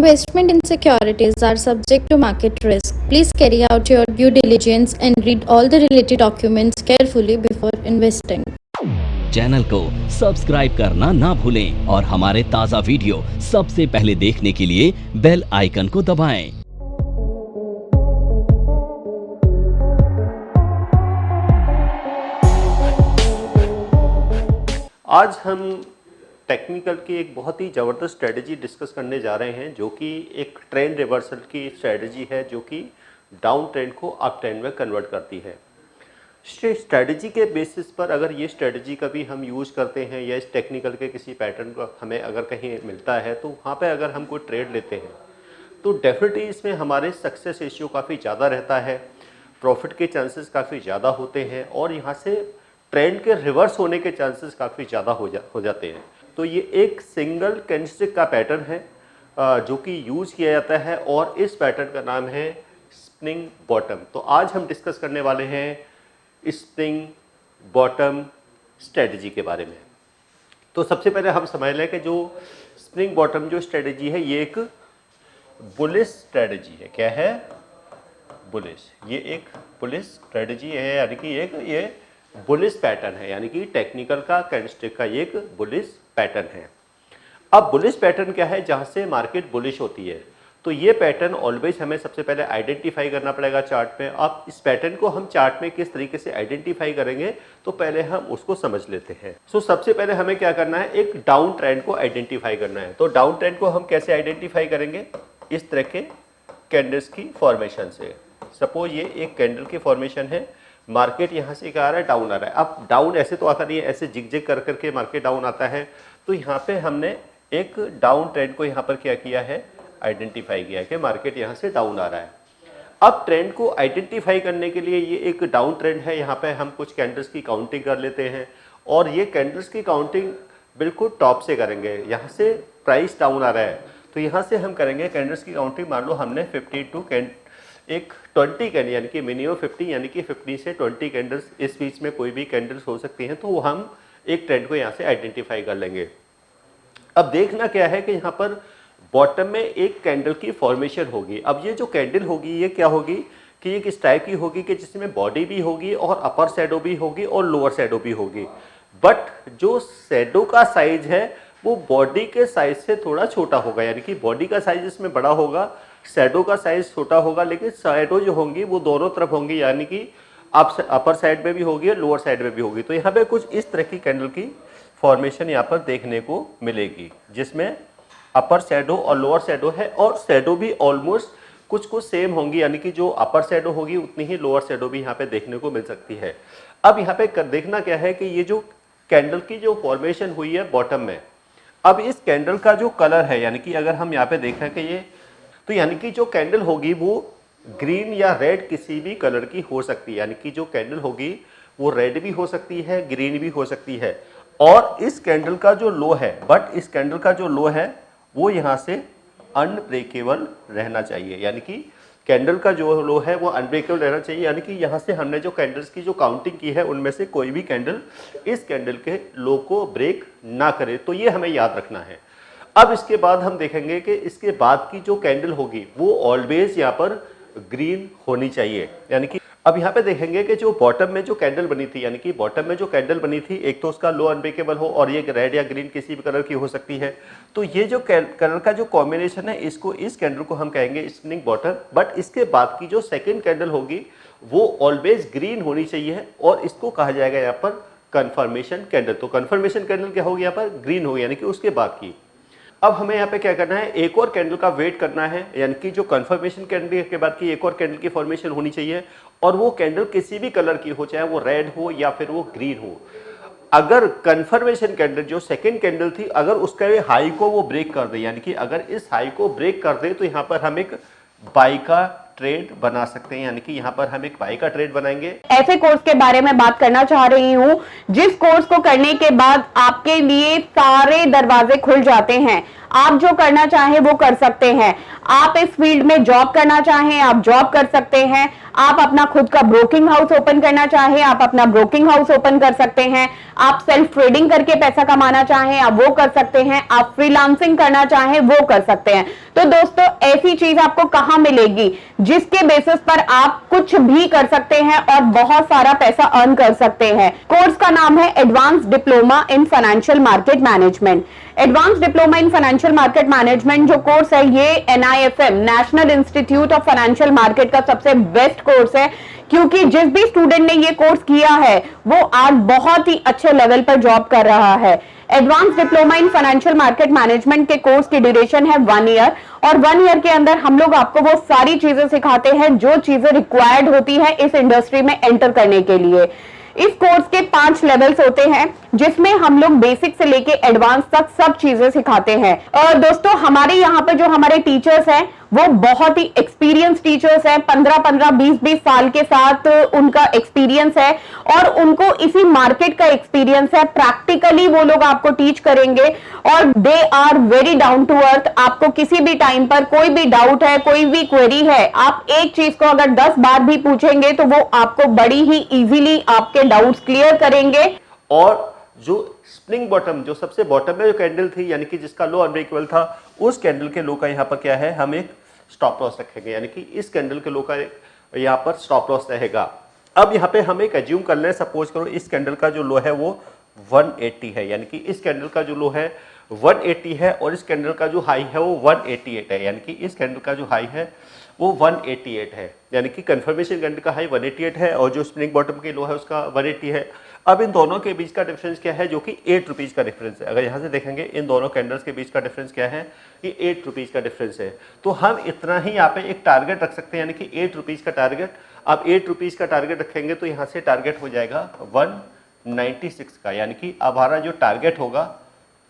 Investment in securities are subject to market risk. Please carry out your due diligence and read all the related documents carefully before investing. Channel को subscribe करना ना भूलें और हमारे ताज़ा video सबसे पहले देखने के लिए बेल आइकन को दबाएं। आज हम टेक्निकल की एक बहुत ही ज़बरदस्त स्ट्रेटजी डिस्कस करने जा रहे हैं, जो कि एक ट्रेंड रिवर्सल की स्ट्रेटजी है, जो कि डाउन ट्रेंड को अप ट्रेंड में कन्वर्ट करती है। स्ट्रेटजी के बेसिस पर अगर ये स्ट्रेटजी कभी हम यूज़ करते हैं या इस टेक्निकल के किसी पैटर्न को हमें अगर कहीं मिलता है, तो वहाँ पे अगर हम कोई ट्रेड लेते हैं तो डेफिनेटली इसमें हमारे सक्सेस रेशियो काफ़ी ज़्यादा रहता है, प्रॉफिट के चांसेस काफ़ी ज़्यादा होते हैं और यहाँ से ट्रेंड के रिवर्स होने के चांसेस काफ़ी ज़्यादा हो जाते हैं। तो ये एक सिंगल कैंडलस्टिक का पैटर्न है जो कि यूज़ किया जाता है और इस पैटर्न का नाम है स्प्रिंग बॉटम। तो आज हम डिस्कस करने वाले हैं स्प्रिंग बॉटम स्ट्रेटजी के बारे में। तो सबसे पहले हम समझ लें कि जो स्प्रिंग बॉटम जो स्ट्रेटजी है, ये एक बुलिश स्ट्रेटजी है। क्या है? बुलिश। ये एक बुलिश स्ट्रेटजी है, यानी कि ये बुलिश पैटर्न है, यानी कि टेक्निकल का कैंडलस्टिक का एक बुलिश पैटर्न है। अब बुलिश पैटर्न क्या है? जहां से मार्केट बुलिश होती है, तो ये पैटर्न ऑलवेज हमें सबसे पहले आइडेंटिफाई करना पड़ेगा चार्ट में। अब इस पैटर्न को हम चार्ट में किस तरीके से आइडेंटिफाई करेंगे, तो पहले हम उसको समझ लेते हैं। सबसे पहले हमें क्या करना है? एक डाउन ट्रेंड को आइडेंटिफाई करना है। तो डाउन ट्रेंड को हम कैसे आइडेंटिफाई करेंगे? इस तरह के कैंडल्स की फॉर्मेशन से। सपोज ये एक कैंडल की फॉर्मेशन है, मार्केट यहाँ से क्या आ रहा है? डाउन आ रहा है। अब डाउन ऐसे तो आता नहीं है, ऐसे जिग कर करके मार्केट डाउन आता है। तो यहाँ पे हमने एक डाउन ट्रेंड को यहाँ पर क्या किया है? आइडेंटिफाई किया कि मार्केट यहाँ से डाउन आ रहा है। अब ट्रेंड को आइडेंटिफाई करने के लिए ये एक डाउन ट्रेंड है, यहाँ पे हम कुछ कैंडल्स की काउंटिंग कर लेते हैं और ये कैंडल्स की काउंटिंग बिल्कुल टॉप से करेंगे। यहाँ से प्राइस डाउन आ रहा है, तो यहाँ से हम करेंगे कैंडल्स की काउंटिंग। मान लो हमने 20 कैंडल यानी कि मिनिमम 50, यानी कि 50 से 20 कैंडल्स, इस बीच में कोई भी कैंडल्स हो सकती हैं, तो वो हम एक ट्रेंड को यहाँ से आइडेंटिफाई कर लेंगे। अब देखना क्या है कि यहाँ पर बॉटम में एक कैंडल की फॉर्मेशन होगी। अब ये जो कैंडल होगी, ये क्या होगी कि ये किस टाइप की होगी कि जिसमें बॉडी भी होगी और अपर शैडो भी होगी और लोअर शैडो भी होगी। बट जो शैडो का साइज है वो बॉडी के साइज से थोड़ा छोटा होगा, यानी कि बॉडी का साइज इसमें बड़ा होगा, शैडो का साइज छोटा होगा, लेकिन शैडो जो होंगी वो दोनों तरफ होंगी, यानी कि अपर साइड में भी होगी और लोअर साइड में भी होगी। तो यहाँ पे कुछ इस तरह की कैंडल की फॉर्मेशन यहाँ पर देखने को मिलेगी, जिसमें अपर शैडो और लोअर शैडो है और शैडो भी ऑलमोस्ट कुछ सेम होंगी, यानी कि जो अपर शैडो होगी उतनी ही लोअर शैडो भी यहाँ पे देखने को मिल सकती है। अब यहाँ पे देखना क्या है कि ये जो कैंडल की जो फॉर्मेशन हुई है बॉटम में, अब इस कैंडल का जो कलर है, यानी कि अगर हम यहाँ पे देखें कि ये, तो यानी कि जो कैंडल होगी वो ग्रीन या रेड किसी भी कलर की हो सकती है, यानी कि जो कैंडल होगी वो रेड भी हो सकती है, ग्रीन भी हो सकती है। और इस कैंडल का जो लो है, बट इस कैंडल का जो लो है वो यहाँ से अनब्रेकेबल रहना चाहिए, यानी कि कैंडल का जो लो है वो अनब्रेकेबल रहना चाहिए, यानी कि यहाँ से हमने जो कैंडल्स की जो काउंटिंग की है उनमें से कोई भी कैंडल इस कैंडल के लो को ब्रेक ना करे। तो ये हमें याद रखना है। अब इसके बाद हम देखेंगे कि इसके बाद की जो कैंडल होगी वो ऑलवेज यहाँ पर ग्रीन होनी चाहिए, यानी कि अब यहाँ पे देखेंगे कि जो बॉटम में जो कैंडल बनी थी, यानी कि बॉटम में जो कैंडल बनी थी, एक तो उसका लो अनब्रेकेबल हो और ये रेड या ग्रीन किसी भी कलर की हो सकती है। तो ये जो कलर का जो कॉम्बिनेशन है, इस कैंडल को हम कहेंगे स्प्रिंग बॉटम। बट इसके बाद की जो सेकेंड कैंडल होगी वो ऑलवेज ग्रीन होनी चाहिए और इसको कहा जाएगा यहाँ पर कन्फर्मेशन कैंडल। तो कन्फर्मेशन कैंडल क्या होगी? यहाँ पर ग्रीन होगी, यानी कि उसके बाद की। अब हमें यहाँ पे क्या करना है? एक और कैंडल का वेट करना है, यानी कि जो कंफर्मेशन कैंडल के बाद की एक और कैंडल की फॉर्मेशन होनी चाहिए और वो कैंडल किसी भी कलर की हो, चाहे वो रेड हो या फिर वो ग्रीन हो। अगर कंफर्मेशन कैंडल जो सेकंड कैंडल थी, अगर उसका हाई को वो ब्रेक कर दे, यानी कि अगर इस हाई को ब्रेक कर दे, तो यहाँ पर हम एक बाई का ट्रेड बना सकते हैं, यानी कि यहाँ पर हम एक बाई का ट्रेड बनाएंगे। ऐसे कोर्स के बारे में बात करना चाह रही हूँ जिस कोर्स को करने के बाद आपके लिए सारे दरवाजे खुल जाते हैं। आप जो करना चाहें वो कर सकते हैं। आप इस फील्ड में जॉब करना चाहें, आप जॉब कर सकते हैं। आप अपना खुद का ब्रोकिंग हाउस ओपन करना चाहें, आप अपना ब्रोकिंग हाउस ओपन कर सकते हैं। आप सेल्फ ट्रेडिंग करके पैसा कमाना चाहें, आप वो कर सकते हैं। आप फ्रीलांसिंग करना चाहें, वो कर सकते हैं। तो दोस्तों, ऐसी चीज आपको कहां मिलेगी जिसके बेसिस पर आप कुछ भी कर सकते हैं और बहुत सारा पैसा अर्न कर सकते हैं। कोर्स का नाम है advance diploma in financial market management. Advance diploma in financial market management जो कोर्स है, ये NIFM national institute of financial market का सबसे बेस्ट कोर्स है, क्योंकि जिस भी स्टूडेंट ने ये कोर्स किया है वो आज बहुत ही अच्छे लेवल पर जॉब कर रहा है। Advance diploma in financial market management के कोर्स की ड्यूरेशन है 1 ईयर, और 1 ईयर के अंदर हम लोग आपको वो सारी चीजें सिखाते हैं जो चीजें रिक्वायर्ड होती है इस इंडस्ट्री में एंटर करने के लिए। इस कोर्स के 5 लेवल्स होते हैं, जिसमें हम लोग बेसिक से लेके एडवांस तक सब चीजें सिखाते हैं। और दोस्तों, हमारे यहाँ पर जो हमारे टीचर्स हैं वो बहुत ही एक्सपीरियंस टीचर्स हैं। 15-15, 20-20 साल के साथ उनका एक्सपीरियंस है और उनको इसी मार्केट का एक्सपीरियंस है। प्रैक्टिकली वो लोग आपको टीच करेंगे और they are very down to earth. आपको किसी भी टाइम पर कोई भी डाउट है, कोई भी क्वेरी है, आप एक चीज को अगर 10 बार भी पूछेंगे तो वो आपको बड़ी ही इजीली आपके डाउट्स क्लियर करेंगे। और जो स्प्रिंग बॉटम, जो सबसे बॉटम में जो कैंडल थी, यानी कि जिसका लो अनब्रेकेबल था, उस कैंडल के लो का यहाँ पर क्या है, हम एक स्टॉप लॉस रखेंगे, यानी कि इस कैंडल के लो का यहाँ पर स्टॉप लॉस रहेगा। अब यहाँ पे हम एक एज्यूम कर लें, सपोज करो इस कैंडल का जो लो है वो 180 है, यानी कि इस कैंडल का जो लो है 180 है और इस कैंडल का जो हाई है वो 188 है, यानी कि इस कैंडल का जो हाई है वो 188 है, यानी कि कंफर्मेशन कैंडल का हाई 188 है और जो स्प्रिंग बॉटम के लो है उसका 180 है। अब इन दोनों के बीच का डिफरेंस क्या है, जो कि 8 रुपीज़ का डिफरेंस है। अगर यहाँ से देखेंगे इन दोनों कैंडल्स के बीच का डिफरेंस क्या है, कि 8 रुपीज़ का डिफरेंस है। तो हम इतना ही यहाँ पे एक टारगेट रख सकते हैं, यानी कि 8 रुपीज़ का टारगेट। अब 8 रुपीज़ का टारगेट रखेंगे तो यहाँ से टारगेट हो जाएगा 196 का, यानी कि अब हमारा जो टारगेट होगा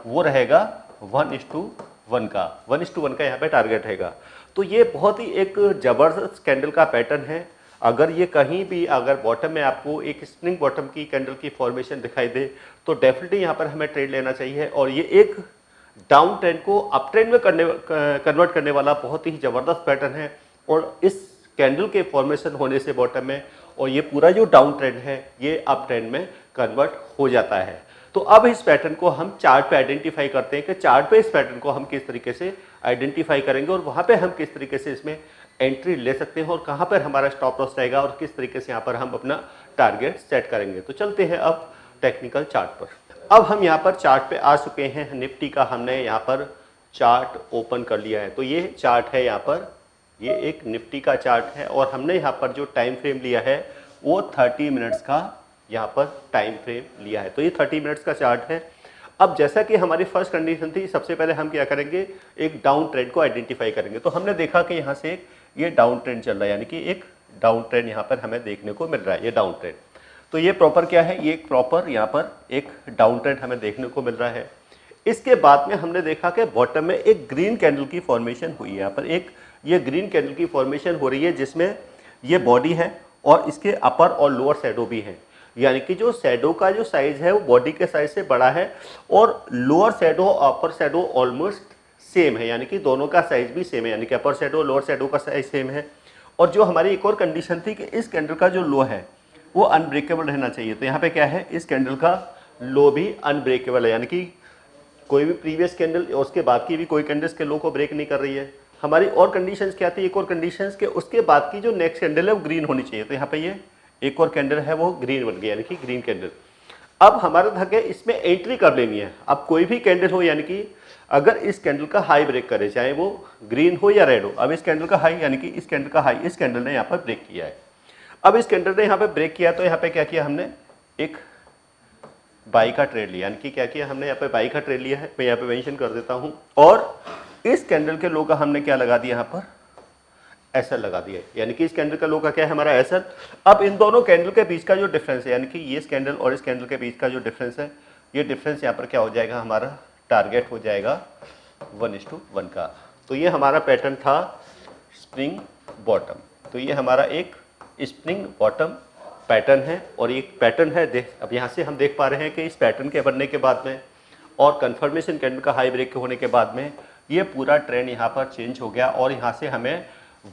वो रहेगा 1:1 का, 1:1 का यहाँ पे टारगेट रहेगा। तो ये बहुत ही एक ज़बरदस्त कैंडल का पैटर्न है। अगर ये कहीं भी अगर बॉटम में आपको एक स्प्रिंग बॉटम की कैंडल की फॉर्मेशन दिखाई दे तो डेफिनेटली यहाँ पर हमें ट्रेड लेना चाहिए। और ये एक डाउन ट्रेंड को अप ट्रेंड में कन्वर्ट करने वाला बहुत ही ज़बरदस्त पैटर्न है। और इस कैंडल के फॉर्मेशन होने से बॉटम में और ये पूरा जो डाउन ट्रेंड है ये अप ट्रेंड में कन्वर्ट हो जाता है। तो अब इस पैटर्न को हम चार्ट पे आइडेंटिफाई करते हैं कि चार्ट पे इस पैटर्न को हम किस तरीके से आइडेंटिफाई करेंगे और वहाँ पे हम किस तरीके से इसमें एंट्री ले सकते हैं और कहाँ पर हमारा स्टॉप लॉस रहेगा और किस तरीके से यहाँ पर हम अपना टारगेट सेट करेंगे। तो चलते हैं अब टेक्निकल चार्ट पर। अब हम यहाँ पर चार्ट पे आ चुके हैं। निफ्टी का हमने यहाँ पर चार्ट ओपन कर लिया है। तो ये चार्ट है, यहाँ पर ये एक निफ्टी का चार्ट है और हमने यहाँ पर जो टाइम फ्रेम लिया है वो 30 मिनट्स का यहाँ पर टाइम फ्रेम लिया है। तो ये 30 मिनट्स का चार्ट है। अब जैसा कि हमारी फर्स्ट कंडीशन थी, सबसे पहले हम क्या करेंगे, एक डाउन ट्रेंड को आइडेंटिफाई करेंगे। तो हमने देखा कि यहाँ से ये डाउन ट्रेंड चल रहा है, यानी कि एक डाउन ट्रेंड यहाँ पर हमें देखने को मिल रहा है, ये डाउन ट्रेंड। तो ये प्रॉपर क्या है, ये एक प्रॉपर यहाँ पर एक डाउन ट्रेंड हमें देखने को मिल रहा है। इसके बाद में हमने देखा कि बॉटम में एक ग्रीन कैंडल की फॉर्मेशन हुई है। यहाँ पर एक ये ग्रीन कैंडल की फॉर्मेशन हो रही है जिसमें ये बॉडी है और इसके अपर और लोअर शैडो भी है, यानी कि जो शैडो का जो साइज है वो बॉडी के साइज से बड़ा है और लोअर शैडो अपर शैडो ऑलमोस्ट सेम है, यानी कि दोनों का साइज भी सेम है, यानी कि अपर शैडो लोअर शैडो का साइज सेम है। और जो हमारी एक और कंडीशन थी कि इस कैंडल का जो लो है वो अनब्रेकेबल रहना चाहिए। तो यहाँ पे क्या है, इस कैंडल का लो भी अनब्रेकेबल है, यानी कि कोई भी प्रीवियस कैंडल और उसके बाद की भी कोई कैंडल्स के लो को ब्रेक नहीं कर रही है। हमारी और कंडीशंस क्या थी, एक और कंडीशंस के उसके बाद की जो नेक्स्ट कैंडल है वो ग्रीन होनी चाहिए। तो यहाँ पे ये एक और कैंडल है वो ग्रीन बन गई, यानी कि ग्रीन कैंडल। अब हमारा धक्के इसमें एंट्री कर लेनी है। अब कोई भी कैंडल हो, यानी कि अगर इस कैंडल का हाई ब्रेक करे, चाहे वो ग्रीन हो या रेड हो, अब इस कैंडल का हाई, यानी कि इस कैंडल का हाई इस कैंडल ने यहाँ पर ब्रेक किया है। अब इस कैंडल ने यहाँ पर ब्रेक किया तो यहाँ पे क्या किया हमने, एक बाई का ट्रेड लिया, यानी कि क्या किया हमने यहाँ पे बाई का ट्रेड लिया है। मैं यहाँ पे मेंशन कर देता हूँ। और इस कैंडल के लो का हमने क्या लगा दिया, यहाँ पर एसएल लगा दिया, यानी कि इस कैंडल का लो का क्या है हमारा एसएल। अब इन दोनों कैंडल के बीच का जो डिफरेंस है, यानी कि ये इस कैंडल और इस कैंडल के बीच का जो डिफरेंस है, ये डिफरेंस यहाँ पर क्या हो जाएगा, हमारा टारगेट हो जाएगा 1:1 का। तो ये हमारा पैटर्न था स्प्रिंग बॉटम। तो ये हमारा एक स्प्रिंग बॉटम पैटर्न है और एक पैटर्न है। अब यहाँ से हम देख पा रहे हैं कि इस पैटर्न के बनने के बाद में और कंफर्मेशन कैंडल का हाई ब्रेक होने के बाद में ये पूरा ट्रेंड यहाँ पर चेंज हो गया और यहाँ से हमें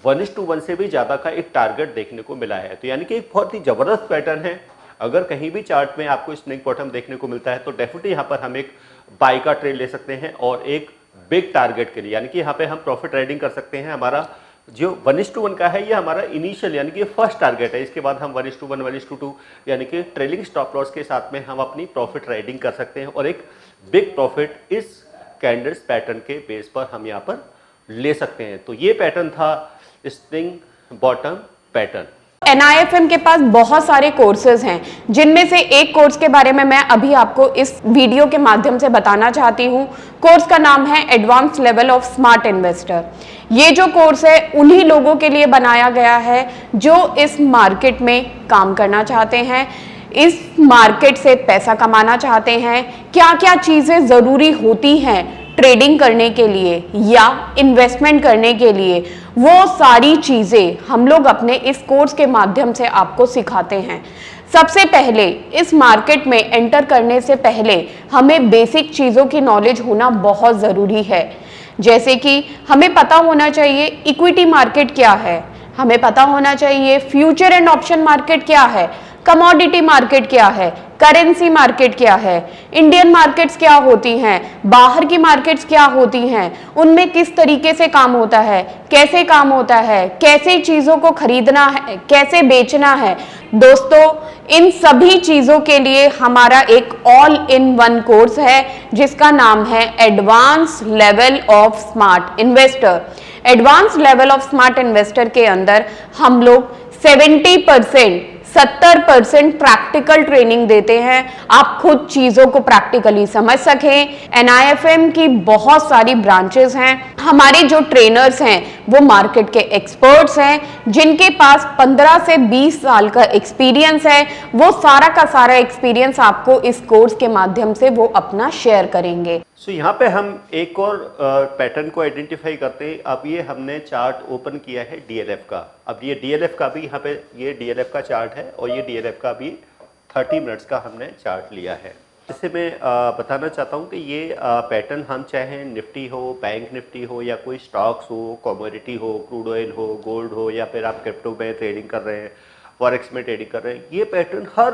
1:1 से भी ज़्यादा का एक टारगेट देखने को मिला है। तो यानी कि एक बहुत ही ज़बरदस्त पैटर्न है। अगर कहीं भी चार्ट में आपको स्प्रिंग बॉटम देखने को मिलता है तो डेफिनेटली यहाँ पर हम एक बाई का ट्रेड ले सकते हैं और एक बिग टारगेट के लिए, यानी कि यहाँ पे हम प्रॉफिट राइडिंग कर सकते हैं। हमारा जो 1:1 का है ये हमारा इनिशियल यानी कि फर्स्ट टारगेट है। इसके बाद हम 1:1, 1:2 यानी कि ट्रेलिंग स्टॉप लॉस के साथ में हम अपनी प्रॉफिट राइडिंग कर सकते हैं और एक बिग प्रॉफिट इस कैंडल्स पैटर्न के बेस पर हम यहाँ पर ले सकते हैं। तो ये पैटर्न था स्प्रिंग बॉटम पैटर्न। NIFM के पास बहुत सारे कोर्सेज हैं, जिनमें से एक कोर्स के बारे में मैं अभी आपको इस वीडियो के माध्यम से बताना चाहती हूँ। कोर्स का नाम है advance level of smart investor. ये जो कोर्स है उन्हीं लोगों के लिए बनाया गया है जो इस मार्केट में काम करना चाहते हैं, इस मार्केट से पैसा कमाना चाहते हैं। क्या क्या चीज़ें ज़रूरी होती हैं ट्रेडिंग करने के लिए या इन्वेस्टमेंट करने के लिए, वो सारी चीज़ें हम लोग अपने इस कोर्स के माध्यम से आपको सिखाते हैं। सबसे पहले इस मार्केट में एंटर करने से पहले हमें बेसिक चीज़ों की नॉलेज होना बहुत ज़रूरी है। जैसे कि हमें पता होना चाहिए इक्विटी मार्केट क्या है, हमें पता होना चाहिए फ्यूचर एंड ऑप्शन मार्केट क्या है, कमोडिटी मार्केट क्या है, करेंसी मार्केट क्या है, इंडियन मार्केट्स क्या होती हैं, बाहर की मार्केट्स क्या होती हैं, उनमें किस तरीके से काम होता है, कैसे काम होता है, कैसे चीज़ों को खरीदना है, कैसे बेचना है। दोस्तों, इन सभी चीज़ों के लिए हमारा एक ऑल इन वन कोर्स है जिसका नाम है advance level of smart investor. Advance level of smart investor के अंदर हम लोग 70% प्रैक्टिकल ट्रेनिंग देते हैं। आप खुद चीजों को प्रैक्टिकली समझ सकें। NIFM की बहुत सारी ब्रांचेस हैं। हमारे जो ट्रेनर्स हैं वो मार्केट के एक्सपर्ट्स हैं, जिनके पास 15 से 20 साल का एक्सपीरियंस है। वो सारा का सारा एक्सपीरियंस आपको इस कोर्स के माध्यम से वो अपना शेयर करेंगे। सो यहाँ पे हम एक और पैटर्न को आइडेंटिफाई करते हैं। अब ये हमने चार्ट ओपन किया है DLF का। अब ये DLF का भी यहाँ पे ये DLF का चार्ट है और ये DLF का भी 30 मिनट्स का हमने चार्ट लिया है। इससे मैं बताना चाहता हूँ कि ये पैटर्न हम चाहे निफ्टी हो, बैंक निफ्टी हो या कोई स्टॉक्स हो, कमोडिटी हो, क्रूड ऑयल हो, गोल्ड हो या फिर आप क्रिप्टो में ट्रेडिंग कर रहे हैं, फॉरेक्स में ट्रेडिंग कर रहे हैं, ये पैटर्न हर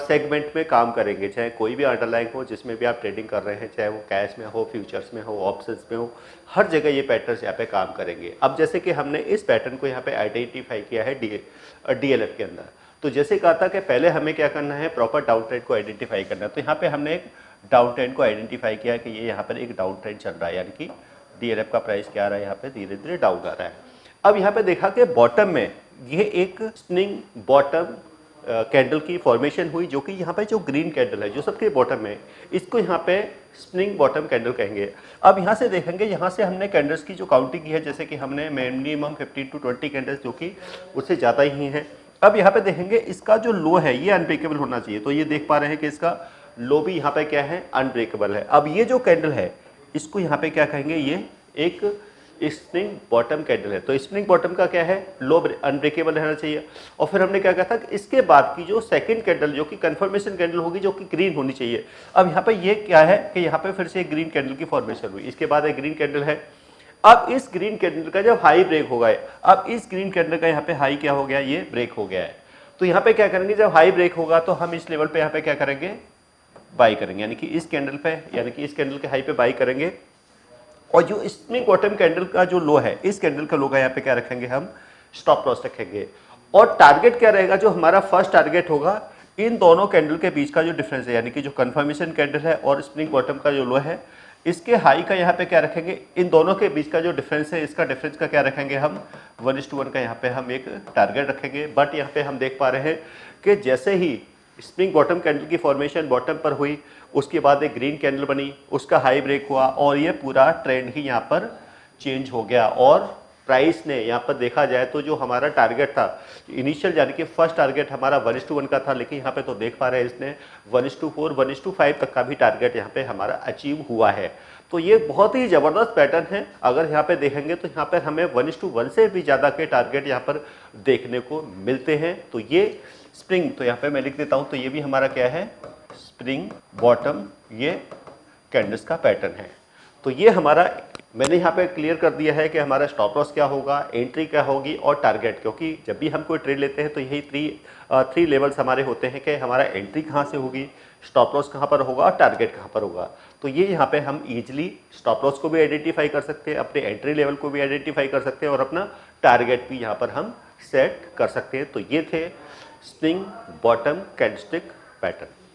सेगमेंट में काम करेंगे। चाहे कोई भी अंडरलाइन हो जिसमें भी आप ट्रेडिंग कर रहे हैं, चाहे वो कैश में हो, फ्यूचर्स में हो, ऑप्शंस में हो, हर जगह ये पैटर्न्स यहाँ पे काम करेंगे। अब जैसे कि हमने इस पैटर्न को यहाँ पे आइडेंटिफाई किया है DLF के अंदर, तो जैसे कहा था कि पहले हमें क्या करना है, प्रॉपर डाउन ट्रेंड को आइडेंटिफाई करना है। तो यहाँ पे हमने एक डाउन ट्रेंड को आइडेंटिफाई किया कि ये यहाँ पर एक डाउन ट्रेंड चल रहा है, यानी कि DLF का प्राइस क्या आ रहा है, यहाँ पे धीरे धीरे डाउन आ रहा है। अब यहाँ पे देखा कि बॉटम में ये एक स्प्रिंग बॉटम कैंडल की फॉर्मेशन हुई, जो कि यहाँ पे जो ग्रीन कैंडल है जो सबके बॉटम में, इसको यहाँ पे स्प्रिंग बॉटम कैंडल कहेंगे। अब यहाँ से देखेंगे, यहाँ से हमने कैंडल्स की जो काउंटिंग की है, जैसे कि हमने मिनिमम 15 to 20 कैंडल्स जो कि उससे ज़्यादा ही हैं। अब यहाँ पे देखेंगे इसका जो लो है ये अनब्रेकेबल होना चाहिए। तो ये देख पा रहे हैं कि इसका लो भी यहाँ पे क्या है, अनब्रेकेबल है। अब ये जो कैंडल है इसको यहाँ पे क्या कहेंगे, ये एक स्प्रिंग बॉटम कैंडल है। तो स्प्रिंग बॉटम का क्या है, लो अनब्रेकेबल रहना चाहिए। और फिर हमने क्या कहा था कि इसके बाद की जो सेकंड कैंडल जो कि कंफर्मेशन कैंडल होगी, जो कि ग्रीन होनी चाहिए। अब यहाँ पे ये क्या है कि यहाँ पे फिर से एक ग्रीन कैंडल की फॉर्मेशन हुई, इसके बाद एक ग्रीन कैंडल है। अब इस ग्रीन कैंडल का जब हाई ब्रेक हो गया, अब इस ग्रीन कैंडल का यहाँ पे हाई क्या हो गया, ये ब्रेक हो गया है। तो यहाँ पे क्या करेंगे, जब हाई ब्रेक होगा तो हम इस लेवल पे यहाँ पे क्या करेंगे, बाई करेंगे, यानी कि इस कैंडल पे, यानी कि इस कैंडल के हाई पे बाई करेंगे। और जो स्प्रिंग बॉटम कैंडल का जो लो है, इस कैंडल का लो का यहाँ पे क्या रखेंगे, हम स्टॉप लॉस रखेंगे। और टारगेट क्या रहेगा, जो हमारा फर्स्ट टारगेट होगा, इन दोनों कैंडल के बीच का जो डिफरेंस है, यानी कि जो कंफर्मेशन कैंडल है और स्प्रिंग बॉटम का जो लो है, इसके हाई का यहाँ पे क्या रखेंगे, इन दोनों के बीच का जो डिफरेंस है, इसका डिफरेंस का क्या रखेंगे, हम 1:1 का यहाँ पे हम एक टारगेट रखेंगे। बट यहाँ पे हम देख पा रहे हैं कि जैसे ही स्प्रिंग बॉटम कैंडल की फॉर्मेशन बॉटम पर हुई, उसके बाद एक ग्रीन कैंडल बनी, उसका हाई ब्रेक हुआ और ये पूरा ट्रेंड ही यहाँ पर चेंज हो गया। और प्राइस ने यहाँ पर देखा जाए तो जो हमारा टारगेट था इनिशियल, यानी कि फर्स्ट टारगेट हमारा 1:1 का था, लेकिन यहाँ पे तो देख पा रहे हैं इसने 1:4, 1:5 तक का भी टारगेट यहाँ पे हमारा अचीव हुआ है। तो ये बहुत ही ज़बरदस्त पैटर्न है। अगर यहाँ पे देखेंगे तो यहाँ पर हमें 1:1 से भी ज़्यादा के टारगेट यहाँ पर देखने को मिलते हैं। तो ये स्प्रिंग, तो यहाँ पे मैं लिख देता हूँ, तो ये भी हमारा क्या है, स्प्रिंग बॉटम, ये कैंडल्स का पैटर्न है। तो ये हमारा, मैंने यहाँ पे क्लियर कर दिया है कि हमारा स्टॉप लॉस क्या होगा, एंट्री क्या होगी और टारगेट, क्योंकि जब भी हम कोई ट्रेड लेते हैं तो यही थ्री लेवल्स हमारे होते हैं कि हमारा एंट्री कहाँ से होगी, स्टॉप लॉस कहाँ पर होगा और टारगेट कहाँ पर होगा। तो ये यहाँ पे हम इजीली स्टॉप लॉस को भी आइडेंटिफाई कर सकते हैं, अपने एंट्री लेवल को भी आइडेंटिफाई कर सकते हैं और अपना टारगेट भी यहाँ पर हम सेट कर सकते हैं। तो ये थे स्प्रिंग बॉटम कैंडलस्टिक पैटर्न।